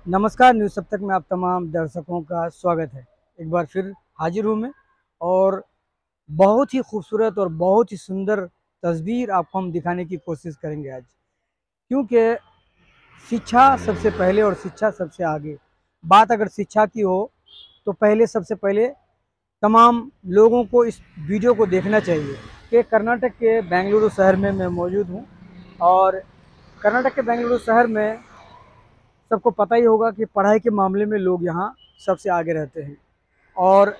नमस्कार, न्यूज़ सब तक में आप तमाम दर्शकों का स्वागत है। एक बार फिर हाजिर हूँ मैं और बहुत ही खूबसूरत और बहुत ही सुंदर तस्वीर आपको हम दिखाने की कोशिश करेंगे आज, क्योंकि शिक्षा सबसे पहले और शिक्षा सबसे आगे। बात अगर शिक्षा की हो तो पहले सबसे पहले तमाम लोगों को इस वीडियो को देखना चाहिए कि कर्नाटक के बेंगलुरु शहर में मैं मौजूद हूँ और कर्नाटक के बेंगलुरु शहर में सबको पता ही होगा कि पढ़ाई के मामले में लोग यहाँ सबसे आगे रहते हैं। और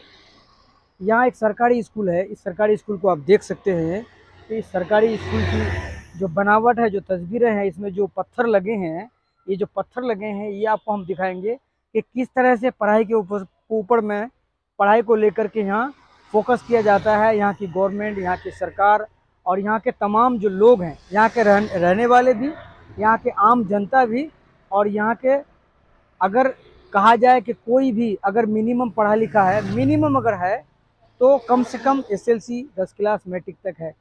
यहाँ एक सरकारी स्कूल है। इस सरकारी स्कूल को आप देख सकते हैं कि इस सरकारी स्कूल की जो बनावट है, जो तस्वीरें हैं, इसमें जो पत्थर लगे हैं, ये जो पत्थर लगे हैं ये आपको हम दिखाएंगे कि किस तरह से पढ़ाई के ऊपर में पढ़ाई को लेकर के यहाँ फोकस किया जाता है। यहाँ की गवर्नमेंट, यहाँ की सरकार और यहाँ के तमाम जो लोग हैं, यहाँ के रहने वाले भी, यहाँ के आम जनता भी, और यहाँ के अगर कहा जाए कि कोई भी अगर मिनिमम पढ़ा लिखा है, मिनिमम अगर है तो कम से कम एसएलसी 10 क्लास मैट्रिक तक है।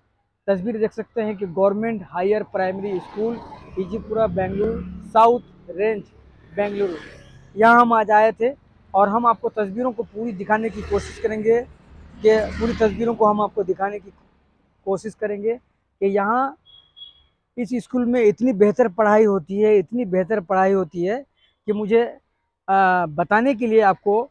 तस्वीर देख सकते हैं कि government higher primary school Ejipura Bengaluru south range Bengaluru, यहाँ हम आज आए थे और हम आपको तस्वीरों को पूरी दिखाने की कोशिश करेंगे कि यहाँ इस स्कूल में इतनी बेहतर पढ़ाई होती है, इतनी बेहतर पढ़ाई होती है कि मुझे बताने के लिए आपको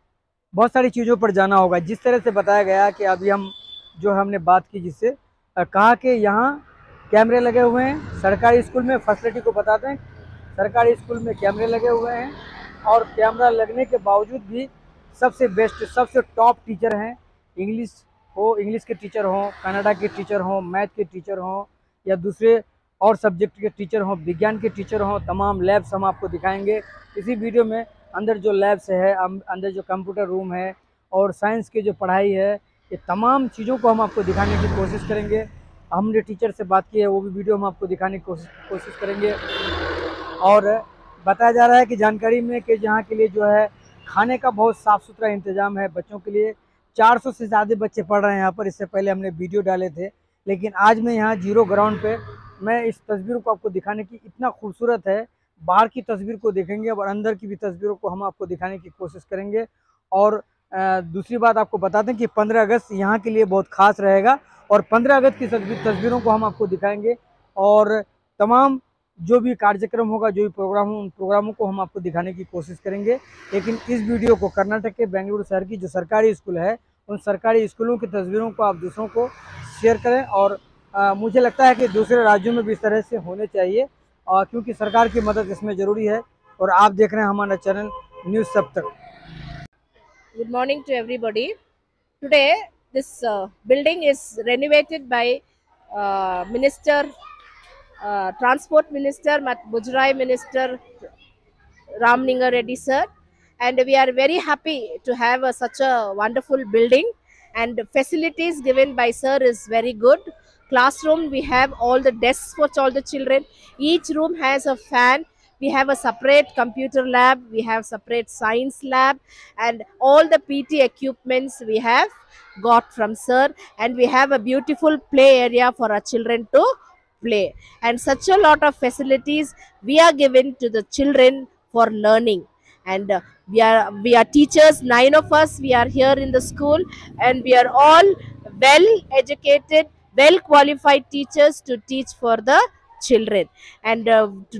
बहुत सारी चीज़ों पर जाना होगा। जिस तरह से बताया गया कि अभी हमने बात की, जिससे कहा कि यहाँ कैमरे लगे हुए हैं सरकारी स्कूल में। फैसिलिटी को बताते हैं, सरकारी स्कूल में कैमरे लगे हुए हैं और कैमरा लगने के बावजूद भी सबसे बेस्ट, सबसे टॉप टीचर हैं। इंग्लिश के टीचर हों, कनाडा के टीचर हों, मैथ के टीचर हों या दूसरे और सब्जेक्ट के टीचर हों, विज्ञान के टीचर हों, तमाम लैब्स हम आपको दिखाएंगे इसी वीडियो में। अंदर जो लैब्स है, अंदर जो कंप्यूटर रूम है और साइंस की जो पढ़ाई है, ये तमाम चीज़ों को हम आपको दिखाने की कोशिश करेंगे। हमने टीचर से बात की है, वो भी वीडियो हम आपको दिखाने की कोशिश करेंगे। और बताया जा रहा है कि जानकारी में कि यहाँ के लिए जो है खाने का बहुत साफ़ सुथरा इंतज़ाम है बच्चों के लिए। 400 से ज़्यादा बच्चे पढ़ रहे हैं यहाँ पर। इससे पहले हमने वीडियो डाले थे, लेकिन आज मैं यहाँ जीरो ग्राउंड पे मैं इस तस्वीर को आपको दिखाने की, इतना खूबसूरत है। बाहर की तस्वीर को देखेंगे और अंदर की भी तस्वीरों को हम आपको दिखाने की कोशिश करेंगे। और दूसरी बात आपको बता दें कि 15 अगस्त यहाँ के लिए बहुत ख़ास रहेगा और 15 अगस्त की तस्वीरों को हम आपको दिखाएंगे और तमाम जो भी कार्यक्रम होगा, जो भी प्रोग्राम हो, उन प्रोग्रामों को हम आपको दिखाने की कोशिश करेंगे। लेकिन इस वीडियो को कर्नाटक के बेंगलुरु शहर की जो सरकारी स्कूल है, उन सरकारी स्कूलों की तस्वीरों को आप दूसरों को शेयर करें। और मुझे लगता है कि दूसरे राज्यों में भी इस तरह से होने चाहिए, क्योंकि सरकार की मदद इसमें ज़रूरी है। और आप देख रहे हैं हमारा चैनल न्यूज़ सब तक। Good morning to everybody. Today, this building is renovated by Transport Minister, Mujrai Minister Ramlinga Reddy sir, and we are very happy to have such a wonderful building. And facilities given by sir is very good. Classroom, we have all the desks for all the children. Each room has a fan. We have a separate computer lab, we have separate science lab, and all the PT equipments we have got from sir. And we have a beautiful play area for our children to play, and such a lot of facilities we are given to the children for learning. And we are teachers, 9 of us, we are here in the school, and we are all well educated, well qualified teachers to teach for the children. And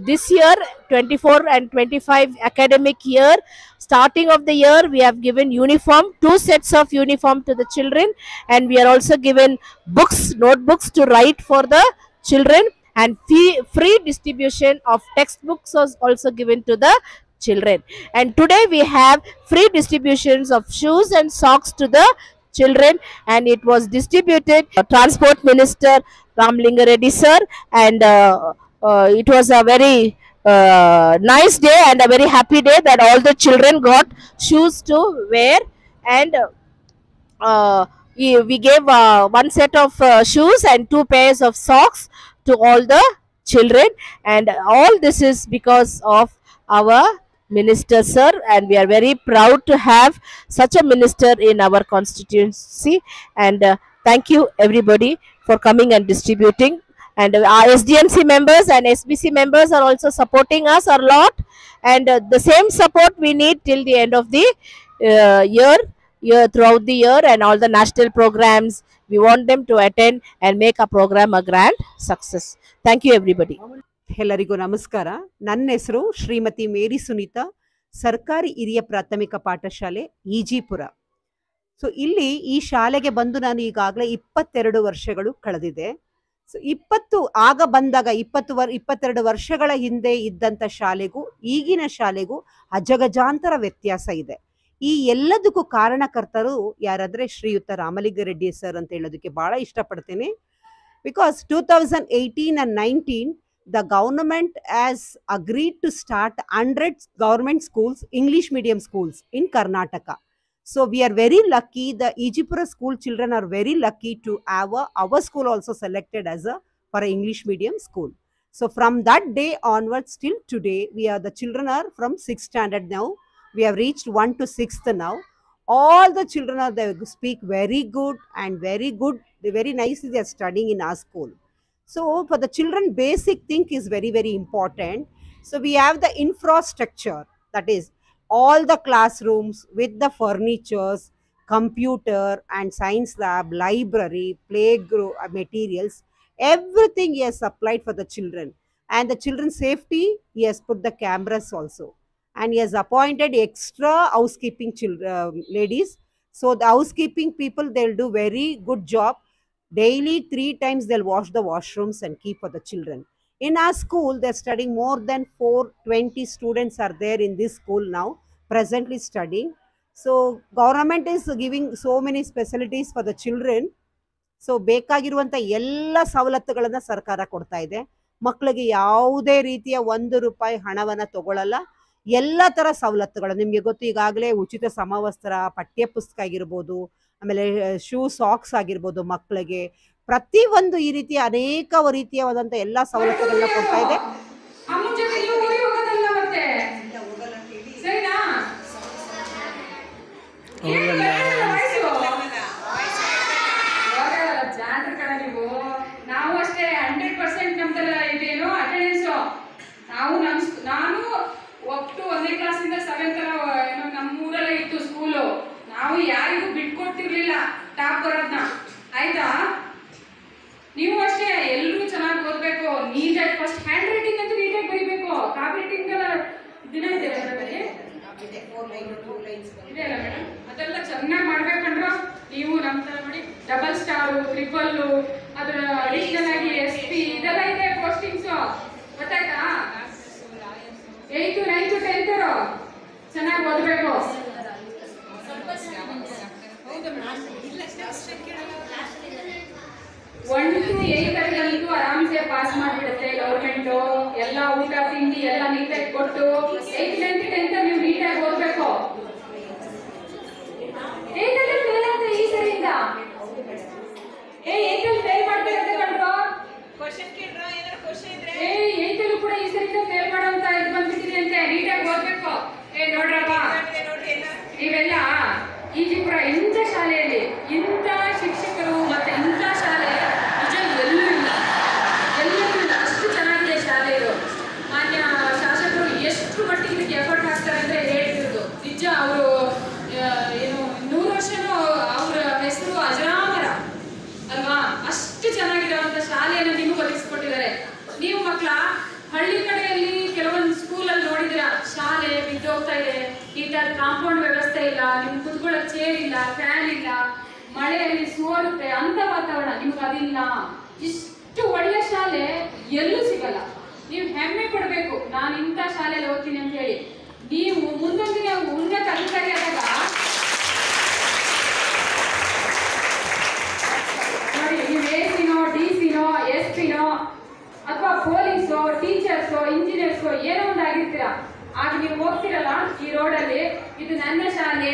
this year, 24 and 25 academic year, starting of the year, we have given uniform, 2 sets of uniform to the children, and we are also given books, notebooks to write for the children, and free distribution of textbooks was also given to the children. And today we have free distributions of shoes and socks to the children, and it was distributed Transport Minister Ramlinga Reddy sir. And it was a very nice day and a very happy day that all the children got shoes to wear. And we gave 1 set of shoes and 2 pairs of socks to all the children. And all this is because of our minister sir, and we are very proud to have such a minister in our constituency. And thank you everybody for coming and distributing. And our SDMC members and SBC members are also supporting us a lot, and the same support we need till the end of the year throughout the year, and all the national programs we want them to attend and make a program a grand success. Thank you everybody. ಎಲ್ಲರಿಗೂ ನಮಸ್ಕಾರ. ನನ್ನ ಹೆಸರು ಶ್ರೀಮತಿ ಮೇರಿ ಸುನೀತಾ, ಸರ್ಕಾರಿ ಹಿರಿಯ ಪ್ರಾಥಮಿಕ ಪಾಠಶಾಲೆ Ejipura. So ಇಲ್ಲಿ ಈ ಶಾಲೆಗೆ ಬಂದು ನಾನು ಈಗಾಗಲೇ 22 ವರ್ಷಗಳು ಕಳೆದಿದೆ. ಸೊ 22 ವರ್ಷಗಳ ಹಿಂದೆ ಇದ್ದಂಥ ಶಾಲೆಗೂ ಈಗಿನ ಶಾಲೆಗೂ ಅಜಗಜಾಂತರ ವ್ಯತ್ಯಾಸ ಇದೆ. ಈ ಎಲ್ಲದಕ್ಕೂ ಕಾರಣಕರ್ತರು ಯಾರಾದ್ರೆ ಶ್ರೀಯುತ ರಾಮಲಿಂಗಾರೆಡ್ಡಿ ಸರ್ ಅಂತ ಹೇಳೋದಕ್ಕೆ ಬಹಳ ಇಷ್ಟಪಡ್ತೇನೆ. Because 2018 and 19 the government has agreed to start 100 government schools, English medium schools in Karnataka. So we are very lucky, the Ejipura school children are very lucky to have our school also selected as for an English medium school. So from that day onwards till today, the children are from 6th standard now. We have reached 1 to 6th now. All the children they speak very good and very nicely they are studying in our school. So for the children, basic thing is very, very important. So we have the infrastructure, that is all the classrooms with the furnitures, computer and science lab, library, playground materials, everything he has supplied for the children. And the children's safety, he has put the cameras also. And he has appointed extra housekeeping ladies. So the housekeeping people, they'll do very good job. Daily 3 times they'll wash the washrooms and keep for the children. In our school, they're studying more than 420 students are there in this school now, presently studying. So government is giving so many facilities for the children. So ಬೇಕಾಗಿರುವಂತ ಎಲ್ಲ ಸವಲತ್ತುಗಳನ್ನು ಸರ್ಕಾರ ಕೊಡ್ತಾ ಇದೆ. ಮಕ್ಕಳಿಗೆ ಯಾವುದೇ ರೀತಿಯ 1 ರೂಪಾಯಿ ಹಣವನ್ನ ತಗೊಳ್ಳಲ್ಲ. ಎಲ್ಲ ತರ ಸವಲತ್ತುಗಳು ನಿಮಗೆ ಗೊತ್ತು. ಈಗಾಗಲೇ ಉಚಿತ ಸಮವಸ್ತ್ರ, ಪಠ್ಯ ಪುಸ್ತಕ ಆಗಿರ್ಬೋದು, ಆಮೇಲೆ ಶೂ ಸಾಕ್ಸ್ ಆಗಿರ್ಬೋದು, ಮಕ್ಕಳಿಗೆ ಪ್ರತಿಯೊಂದು ಈ ರೀತಿಯ ಅನೇಕ ರೀತಿಯಾದಂಥ ಎಲ್ಲ ಸವಲತ್ತುಗಳನ್ನ ಕೊಡ್ತಾ ಇದೆ. ನಾವು ಅಷ್ಟೇ 100% ನಮ್ದೆಲ್ಲ ಇದೇನೋ ಅಟೆಂಡೆನ್ಸ್. ನಾನು ಒಟ್ಟು 1ನೇ ಕ್ಲಾಸಿಂದ 7th ನಮ್ಮೂರಲ್ಲೇ ಇತ್ತು ಸ್ಕೂಲು. ನಾವು ಯಾರಿಗೂ ಬಿಟ್ಕೊಡ್ತಿರ್ಲಿಲ್ಲ ಟಾಪ್ ಬರೋದನ್ನ, ಆಯ್ತಾ? ನೀವು ಅಷ್ಟೇ ಎಲ್ಲರೂ ಚೆನ್ನಾಗಿ ಓದ್ಬೇಕು, ನೀಟಾಗಿ ಫಸ್ಟ್ ಹ್ಯಾಂಡ್ ರೈಟಿಂಗ್ ಅಂತೂ ನೀಟಾಗಿ ಬರೀಬೇಕು. ಕಾಪಿ ರೈಟಿಂಗ್ ಎಲ್ಲ ದಿನ ಇದೆ ಅಲ್ಲ ಮೇಡಮ್, ಅದೆಲ್ಲ ಚೆನ್ನಾಗಿ ಮಾಡ್ಬೇಕಂಡ್ರು. ನೀವು ನಮ್ಮ ತರ ನೋಡಿ ಡಬಲ್ ಸ್ಟಾರು, ಟ್ರಿಪಲ್ಲು, ಅದರ ಅಡಿಷನಲ್ ಆಗಿ SP ಇದೆಲ್ಲ ಇದೆ ಪೋಸ್ಟಿಂಗ್ಸ್, ಗೊತ್ತಾಯ್ತಾ? 8th, 9th, 10th ಚೆನ್ನಾಗಿ ಓದಬೇಕು. 1 to 8 ಅಂತೂ ಆರಾಮ್ಸೆ ಪಾಸ್ ಮಾಡಿಬಿಡುತ್ತೆ ಗೌರ್ಮೆಂಟು. ಎಲ್ಲ ಊಟ ತಿಂಡಿ ಎಲ್ಲ ನೀಟಾಗಿ ಕೊಟ್ಟು 8th, 9th, 10th ನೀವು ನೀಟಾಗಿ ಓದಬೇಕು. 8th ಅಲ್ಲಿ ಫೇಲ್ ಆದ್ರೆ ಈ ಸರಿಯಿಂದ 8th ಅಲ್ಲಿ ಫೇಲ್ ಮಾಡ್ತಾರೆ ಕಂಡ್ರು. ಕ್ವೆಶ್ಚನ್ ಕೇಳ್ರ, ಏನಾದ್ರು ಕ್ವೆಶ್ಚನ್ ಇದ್ರೆ 8th ಅಲ್ಲೂ ಕೂಡ ಈ ಸರಿಯಿಂದ ಫೇಲ್ ಮಾಡೋಂತ ಇದು ಬಂದ್ಬಿಟ್ಟಿದೆ ಅಂತೆ. ನೀಟಾಗಿ ಓದಬೇಕು. ನೋಡ್ರಪ್ಪ, ನೀವೆಲ್ಲ ಈಜಿಪುರ ಇಂಥ ಶಾಲೆಯಲ್ಲಿ ಇಂಥ ಶಿಕ್ಷಕರು ಮತ್ತೆ ಇಂಥ ಶಾಲೆ ನಿಜ ಎಲ್ಲೂ ಇಲ್ಲ. ಅಷ್ಟು ಚೆನ್ನಾಗಿದೆ ಶಾಲೆ ಇದು. ಮಾನ್ಯ ಶಾಸಕರು ಎಷ್ಟು ಮಟ್ಟಿಗೆ ಇದಕ್ಕೆ ಎಫರ್ಟ್ ಹಾಕ್ತಾರೆ ಅಂದ್ರೆ ಹೇಳ್ತಿರೋದು ನಿಜ. ಅವರು ಏನು 100 ವರ್ಷನೂ ಅವ್ರ ಹೆಸರು ಅಜರಾಮರ ಅಲ್ವಾ? ಅಷ್ಟು ಚೆನ್ನಾಗಿರುವಂತ ಶಾಲೆಯನ್ನು ನಿಮಗೆ ಒದಗಿಸ್ಕೊಟ್ಟಿದ್ದಾರೆ. ನೀವು ಮಕ್ಕಳ ಹಳ್ಳಿ ಕಡೆಯಲ್ಲಿ ಕೆಲವೊಂದು ಸ್ಕೂಲಲ್ಲಿ ನೋಡಿದಿರ, ಶಾಲೆ ಬಿದ್ದೋಗ್ತಾ ಇದೆ, ಈ ತರ ಕಾಂಪೌಂಡ್ ವ್ಯವಸ್ಥೆ ಇಲ್ಲ, ನಿಮ್ ಕುತ್ಕೊಳ್ಳೋ ಚೇರ್ ಇಲ್ಲ, ಫ್ಯಾನ್ ಇಲ್ಲ, ಮಳೆಯಲ್ಲಿ ಸೋರುತ್ತೆ ಅಂತ ವಾತಾವರಣ. ನಿಮ್ಗೆ ಅದಿಲ್ಲ. ಇಷ್ಟು ಒಳ್ಳೆ ಶಾಲೆ ಎಲ್ಲೂ ಸಿಗಲ್ಲ. ನೀವು ಹೆಮ್ಮೆ ಪಡ್ಬೇಕು, ನಾನು ಇಂಥ ಶಾಲೆಯಲ್ಲಿ ಓದ್ತೀನಿ ಅಂತ ಹೇಳಿ. ನೀವು ಮುಂದೊಂದಿನ ಉನ್ನತ ಅಧಿಕಾರಿ ಆದಾಗ ನೋಡಿ, ನೀವು ACನೋ DC ನೋ SP ನೋ ಅಥವಾ ಪೊಲೀಸೋ ಟೀಚರ್ಸೋ ಇಂಜಿನಿಯರ್ಸೋ ಏನೋ ಒಂದು ಆಗಿರ್ತೀರಾ. ಆಗ ನೀವು ಹೋಗ್ತಿರಲ್ಲ ಈ ರೋಡಲ್ಲಿ, ಇದು ನನ್ನ ಶಾಲೆ,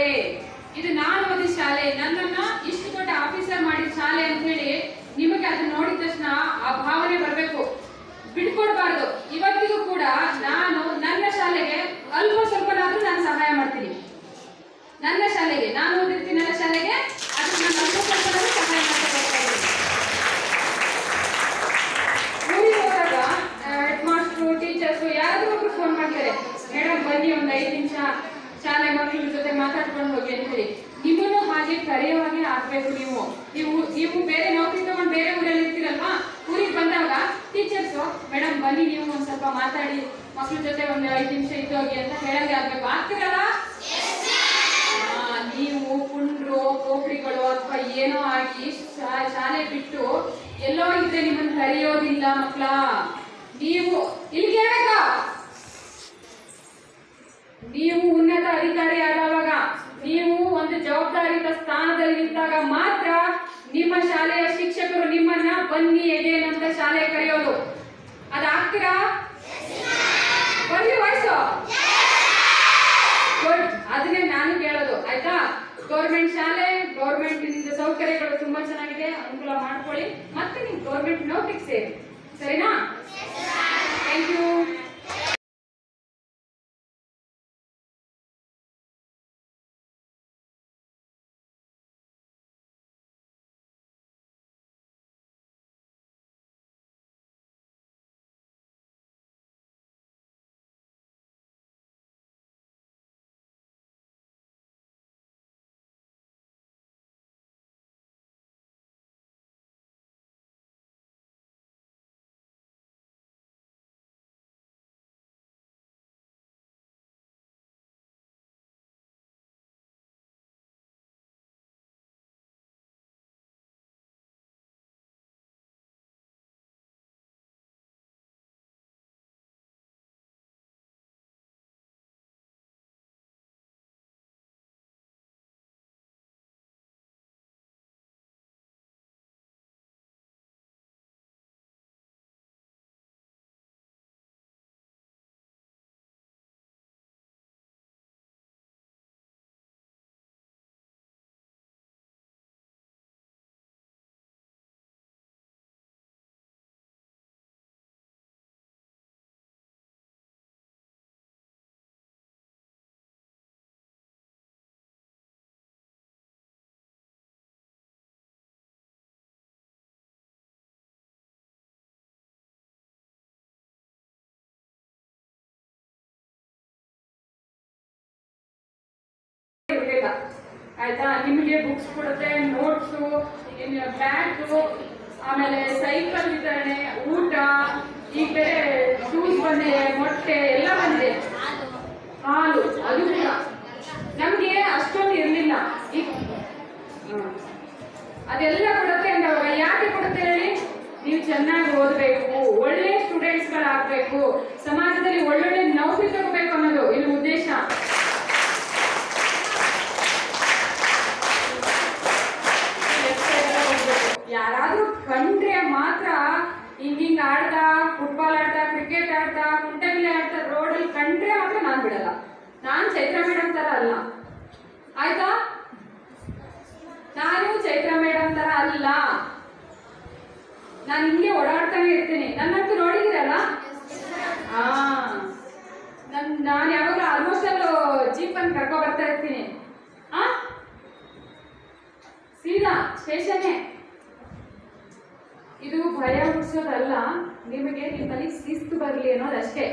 ಇದು ನಾನು ಓದಿದ ಶಾಲೆ, ನನ್ನನ್ನ ಇಷ್ಟು ದೊಡ್ಡ ಆಫೀಸರ್ ಮಾಡಿದ ಶಾಲೆ ಅಂತ ಹೇಳಿ ನಿಮಗೆ ಅದನ್ನ ನೋಡಿದ ತಕ್ಷಣ ಆ ಭಾವನೆ ಬರಬೇಕು. ಬಿಟ್ಕೊಡ್ಬಾರ್ದು. ಇವತ್ತಿಗೂ ಕೂಡ ನಾನು ನನ್ನ ಶಾಲೆಗೆ ಅಲ್ಪ ಸ್ವಲ್ಪನಾದ್ರೂ ನಾನು ಸಹಾಯ ಮಾಡ್ತೀನಿ. ನನ್ನ ಶಾಲೆಗೆ ನಾನು ಓದಿರ್ತೀನಿ, ನನ್ನ ಶಾಲೆಗೆ ಅದಕ್ಕೆ ನಾನು ಅಲ್ಪ ಸ್ವಲ್ಪನಾದ್ರೂ ಸಹಾಯ ಮಾಡ್ತಾ ಹೋಗ್ತಾ ಇದ್ದೀನಿ. 5 ನಿಮಿಷ ಶಾಲೆ ಮಕ್ಕಳ ಜೊತೆ ಮಾತಾಡ್ಕೊಂಡು ಹೋಗಿ ಅಂತೇಳಿ. ನಿಮ್ಮನ್ನು ಹಾಗೆ ಕರೆಯುವಾಗೆ ಆಗ್ಬೇಕು. ನೀವು ಬೇರೆ ನೌಕರಿ ತಗೊಂಡು ಬೇರೆ ಊರಲ್ಲಿ ಇರ್ತೀರಲ್ವಾ, ಊರಿಗೆ ಬಂದಾಗ ಟೀಚರ್ಸು ಮೇಡಮ್ ಬನ್ನಿ ನೀವು ಒಂದ್ ಸ್ವಲ್ಪ ಮಾತಾಡಿ ಮಕ್ಳ ಜೊತೆ ಒಂದು 5 ನಿಮಿಷ ಇದ್ದು ಹೋಗಿ ಅಂತ ಹೇಳಂಗೆ ಆಗ್ಬೇಕು. ಆಗ್ತಿರಲ್ಲ? ನೀವು ಪುಂಡ್ರು ಪೋಖ್ರಿಗಳು ಅಥವಾ ಏನೋ ಆಗಿ ಶಾಲೆ ಬಿಟ್ಟು ಎಲ್ಲೋ ಇದ್ರೆ ನಿಮ್ಮನ್ನು ಕರೆಯೋದಿಲ್ಲ ಮಕ್ಕಳ. ನೀವು ಇಲ್ಲಿ ಕೇಳಬೇಕ, ನೀವು ಉನ್ನತ ಅಧಿಕಾರಿ ಆದವಾಗ, ನೀವು ಒಂದು ಜವಾಬ್ದಾರಿತ ಸ್ಥಾನದಲ್ಲಿ ನಿಂತಾಗ ಮಾತ್ರ ನಿಮ್ಮ ಶಾಲೆಯ ಶಿಕ್ಷಕರು ನಿಮ್ಮನ್ನ ಬನ್ನಿ ಎಗೇನ್ ಅಂತ ಶಾಲೆ ಕರೆಯೋದು. ಅದಾಗ್ತೀರಾ? ಬನ್ನಿ ವಯಸ್ಸು ಗುಡ್. ಅದನ್ನೇ ನಾನು ಕೇಳೋದು, ಆಯ್ತಾ? ಗೌರ್ಮೆಂಟ್ ಶಾಲೆ, ಗೌರ್ಮೆಂಟ್ ಸೌಕರ್ಯಗಳು ತುಂಬಾ ಚೆನ್ನಾಗಿದೆ, ಅನುಕೂಲ ಮಾಡ್ಕೊಳ್ಳಿ. ಮತ್ತೆ ನೀವು ಗೌರ್ಮೆಂಟ್ ನೌಕರಿಗೆ ಸೇರಿ, ಸರಿನಾ? Thank you. ಆಯ್ತಾ? ನಿಮಗೆ ಬುಕ್ಸ್ ಕೊಡುತ್ತೆ, ನೋಟ್ಸು, ಬ್ಯಾಗು, ಆಮೇಲೆ ಸೈಕಲ್ ವಿತರಣೆ, ಊಟ, ಈಗ ಬೇರೆ ಶೂಸ್ ಬಂದಿದೆ, ಮೊಟ್ಟೆ ಎಲ್ಲ ಬಂದಿದೆ, ಹಾಲು ಅದು ಕೂಡ. ನಮ್ಗೆ ಅಷ್ಟೊಂದು ಇರಲಿಲ್ಲ, ಈಗ ಅದೆಲ್ಲ ಕೊಡುತ್ತೆ ಅಂದವಾಗ ಯಾಕೆ ಕೊಡುತ್ತೆ ಹೇಳಿ? ನೀವು ಚೆನ್ನಾಗಿ ಓದಬೇಕು, ಒಳ್ಳೆ ಸ್ಟೂಡೆಂಟ್ಸ್ಗಳಾಗಬೇಕು, ಸಮಾಜದಲ್ಲಿ ಒಳ್ಳೊಳ್ಳೆ ನೌಕರಿ ತಗೋಬೇಕು ಅನ್ನೋದು ಇಲ್ಲಿ ಉದ್ದೇಶ. ಯಾರಾದ್ರೂ ಕಂಡ್ರೆ ಮಾತ್ರ ಹಿಂಗಿಂಗ್ ಆಡ್ತಾ, ಫುಟ್ಬಾಲ್ ಆಡ್ತಾ, ಕ್ರಿಕೆಟ್ ಆಡ್ತಾ, ಕುಂಟೆಬಿಲ್ಲೆ ಆಡ್ತಾ ರೋಡಲ್ಲಿ ಕಂಡ್ರೆ ಮಾತ್ರ ನಾನು ಬಿಡಲ್ಲ. ನಾನು ಚೈತ್ರ ಮೇಡಮ್ ತರ ಅಲ್ಲ, ಆಯ್ತಾ? ನಾನು ಚೈತ್ರ ಮೇಡಮ್ ತರ ಅಲ್ಲ. ನಾನು ಹಿಂಗೆ ಓಡಾಡ್ತಾನೆ ಇರ್ತೀನಿ. ನನ್ನಂತೂ ನೋಡಿದಿರಲ್ಲ, ನಾನು ಯಾವಾಗ ಆಲ್ಮೋಸ್ಟ್ ಅಲ್ಲಿ ಜೀಪನ್ನು ಕರ್ಕೊ ಬರ್ತಾ ಇರ್ತೀನಿ. ಸೀದಾ ಸ್ಟೇಷನ್ನೇ. ಇದು ಭಯ ಹುಟ್ಟಿಸೋದಲ್ಲ, ನಿಮಗೆ ನಿಮ್ಮಲ್ಲಿ ಶಿಸ್ತು ಬರಲಿ ಅನ್ನೋದಷ್ಟೇ.